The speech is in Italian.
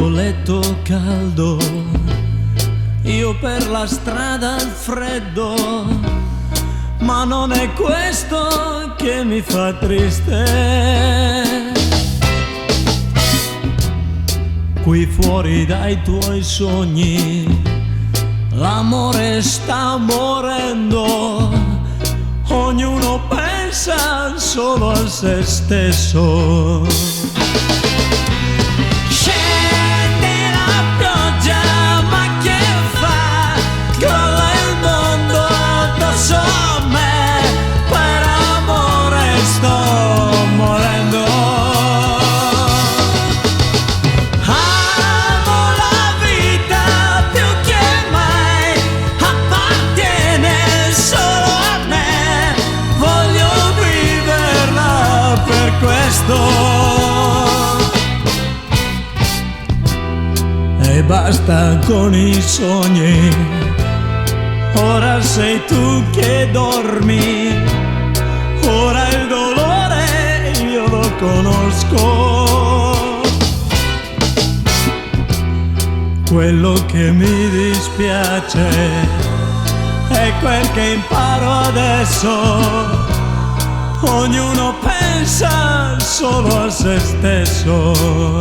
tuo letto caldo, io per la strada al freddo, ma non è questo che mi fa triste. Qui fuori dai tuoi sogni l'amore sta morendo, ognuno pensa solo a se stesso. Scende la pioggia, ma che fa? Crolla il mondo addosso a me, per amore sto morendo. Amo la vita più che mai, appartiene solo a me, voglio viverla per questo. E basta con i sogni, ora sei tu che dormi, ora il dolore io lo conosco. Quello che mi dispiace è quel che imparo adesso, ognuno pensa solo a se stesso.